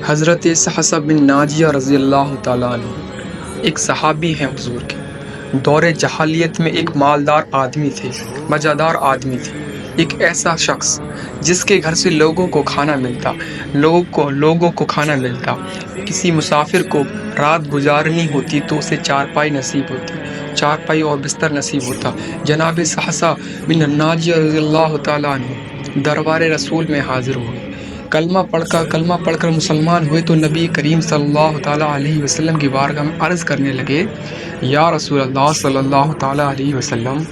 حضرت سہسہ بن ناجیہ رضی اللہ تعالیٰ عنہ ایک صحابی ہیں حضور کے۔ دور جاہلیت میں ایک مالدار آدمی تھے، مزیدار آدمی تھے، ایک ایسا شخص جس کے گھر سے لوگوں کو کھانا ملتا، لوگوں کو کھانا ملتا۔ کسی مسافر کو رات گزارنی ہوتی تو اسے چارپائی نصیب ہوتی، چارپائی اور بستر نصیب ہوتا۔ جناب سہسہ بن ناجیہ رضی اللہ تعالیٰ عنہ دربار رسول میں حاضر ہوئے۔ کلمہ پڑھ کر مسلمان ہوئے تو نبی کریم صلی اللہ تعالیٰ علیہ وسلم کی بارگاہ میں عرض کرنے لگے، یا رسول اللہ صلی اللہ تعالیٰ علیہ وسلم،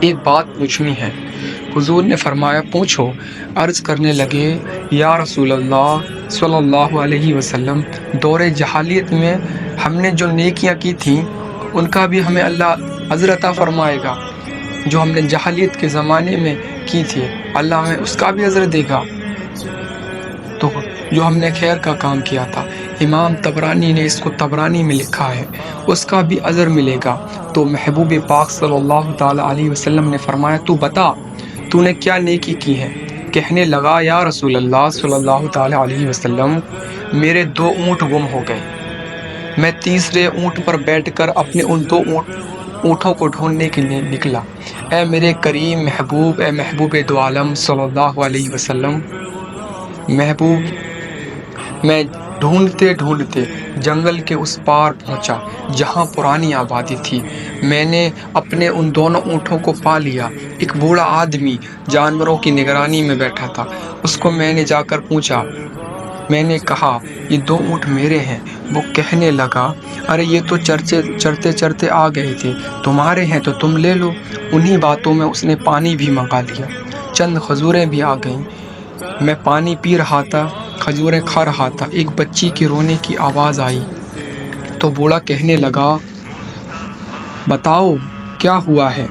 ایک بات پوچھنی ہے۔ حضور نے فرمایا، پوچھو۔ عرض کرنے لگے، یا رسول اللہ صلی اللہ علیہ وسلم، دور جاہلیت میں ہم نے جو نیکیاں کی تھیں ان کا بھی ہمیں اللہ اجر عطا فرمائے گا۔ جو ہم نے جاہلیت کے زمانے میں کی تھی اللہ ہمیں اس کا بھی اجر دے گا۔ تو جو ہم نے خیر کا کام کیا تھا، امام طبرانی نے اس کو طبرانی میں لکھا ہے، اس کا بھی اجر ملے گا۔ تو محبوب پاک صلی اللہ تعالیٰ علیہ وسلم نے فرمایا، تو بتا تو نے کیا نیکی کی ہے؟ کہنے لگا، یا رسول اللہ صلی اللہ تعالیٰ علیہ وسلم، میرے 2 اونٹ گم ہو گئے۔ میں تیسرے اونٹ پر بیٹھ کر اپنے ان 2 اونٹوں کو ڈھونڈنے کے لیے نکلا۔ اے میرے کریم محبوب، اے محبوب دو عالم صلی اللہ علیہ وسلم، محبوب، میں ڈھونڈتے جنگل کے اس پار پہنچا جہاں پرانی آبادی تھی۔ میں نے اپنے ان دونوں اونٹوں کو پا لیا۔ ایک بوڑھا آدمی جانوروں کی نگرانی میں بیٹھا تھا، اس کو میں نے جا کر پوچھا۔ میں نے کہا، یہ 2 اونٹ میرے ہیں۔ وہ کہنے لگا، ارے یہ تو چرتے آ گئے تھے، تمہارے ہیں تو تم لے لو۔ انہی باتوں میں اس نے پانی بھی منگا لیا۔ چند کھجوریں بھی آ گئیں۔ میں پانی پی رہا تھا، کھجوریں کھا رہا تھا، ایک بچی کے رونے کی آواز آئی تو بوڑھا کہنے لگا، بتاؤ کیا ہوا ہے؟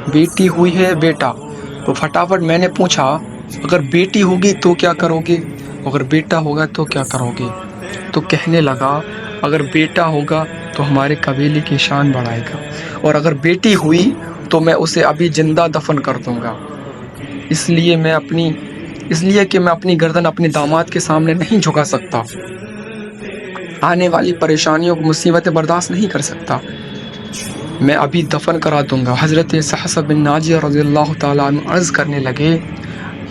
بیٹی ہوئی ہے بیٹا؟ تو فٹافٹ میں نے پوچھا، اگر بیٹی ہوگی تو کیا کرو گے؟ اگر بیٹا ہوگا تو کیا کرو گے؟ تو کہنے لگا، اگر بیٹا ہوگا تو ہمارے قبیلے کی شان بڑھائے گا، اور اگر بیٹی ہوئی تو میں اسے ابھی زندہ دفن کر دوں گا، اس لیے کہ میں اپنی گردن اپنے داماد کے سامنے نہیں جھکا سکتا، آنے والی پریشانیوں کو مصیبتیں برداشت نہیں کر سکتا، میں ابھی دفن کرا دوں گا۔ حضرت سہسہ بن ناجیہ رضی اللہ تعالیٰ عنہ عرض کرنے لگے،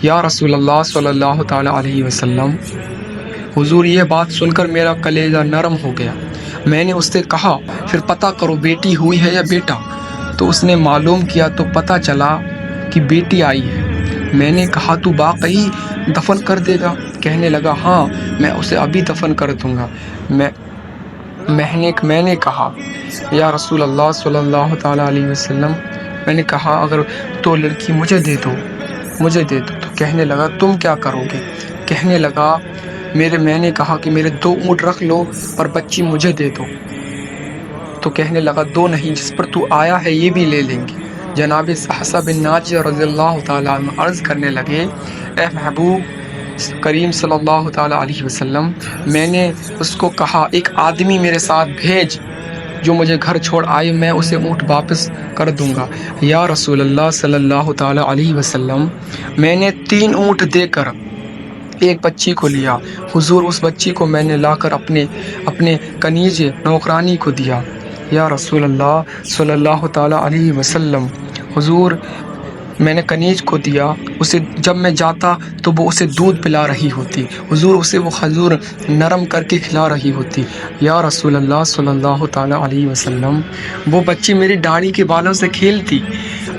یا رسول اللہ صلی اللہ تعالیٰ علیہ وسلم، حضور یہ بات سن کر میرا کلیجہ نرم ہو گیا۔ میں نے اس سے کہا، پھر پتہ کرو بیٹی ہوئی ہے یا بیٹا؟ تو اس نے معلوم کیا تو پتہ چلا کہ بیٹی آئی ہے۔ میں نے کہا، تو واقعی دفن کر دے گا؟ کہنے لگا، ہاں میں اسے ابھی دفن کر دوں گا۔ میں نے کہا، یا رسول اللہ صلی اللہ تعالیٰ علیہ وسلم، میں نے کہا اگر تو لڑکی مجھے دے دو۔ تو کہنے لگا، تم کیا کرو گے؟ کہنے لگا، میں نے کہا کہ میرے 2 اونٹ رکھ لو پر بچی مجھے دے دو۔ تو کہنے لگا، 2 نہیں، جس پر تو آیا ہے یہ بھی لے لیں گے۔ جناب سہسہ بن ناجیہ رضی اللہ تعالیٰ عنہ عرض کرنے لگے، اے محبوب کریم صلی اللہ تعالیٰ علیہ وسلم، میں نے اس کو کہا، ایک آدمی میرے ساتھ بھیج جو مجھے گھر چھوڑ آئے، میں اسے اونٹ واپس کر دوں گا۔ یا رسول اللہ صلی اللہ تعالیٰ علیہ وسلم، میں نے 3 اونٹ دے کر ایک بچی کو لیا۔ حضور اس بچی کو میں نے لا کر اپنے کنیز نوکرانی کو دیا۔ یا رسول اللہ صلی اللہ تعالیٰ علیہ وسلم، حضور میں نے کنیز کو دیا، اسے جب میں جاتا تو وہ اسے دودھ پلا رہی ہوتی، حضور اسے وہ کھجور نرم کر کے کھلا رہی ہوتی۔ یا رسول اللہ صلی اللہ تعالیٰ علیہ وسلم، وہ بچی میری داڑھی کے بالوں سے کھیلتی،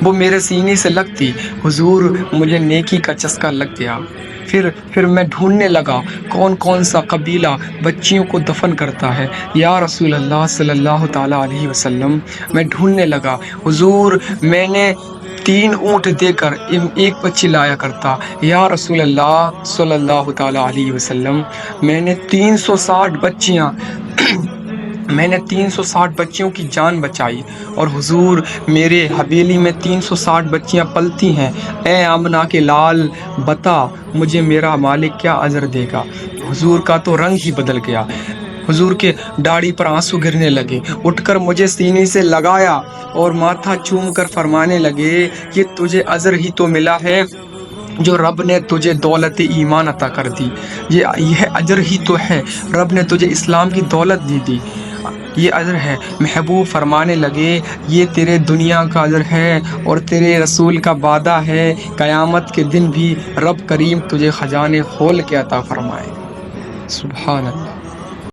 وہ میرے سینے سے لگتی۔ حضور مجھے نیکی کا چسکا لگ گیا۔ پھر میں ڈھونڈنے لگا کون سا قبیلہ بچیوں کو دفن کرتا ہے۔ یا رسول اللہ صلی اللہ تعالیٰ علیہ وسلم، میں ڈھونڈنے لگا، حضور میں نے 3 اونٹ دے کر ایک بچی لایا کرتا۔ یا رسول اللہ صلی اللہ تعالیٰ علیہ وسلم، میں نے 360 بچیوں کی جان بچائی، اور حضور میرے حویلی میں 360 بچیاں پلتی ہیں۔ اے آمنہ کے لال، بتا مجھے میرا مالک کیا اجر دے گا؟ حضور کا تو رنگ ہی بدل گیا، حضور کے داڑھی پر آنسو گرنے لگے، اٹھ کر مجھے سینے سے لگایا اور ماتھا چوم کر فرمانے لگے، یہ تجھے اجر ہی تو ملا ہے جو رب نے تجھے دولت ایمان عطا کر دی، یہ اجر ہی تو ہے، رب نے تجھے اسلام کی دولت دی، یہ اجر ہے۔ محبوب فرمانے لگے یہ تیرے دنیا کا اجر ہے اور تیرے رسول کا وعدہ ہے قیامت کے دن بھی رب کریم تجھے خزانے کھول کے عطا فرمائے۔ سبحان اللہ۔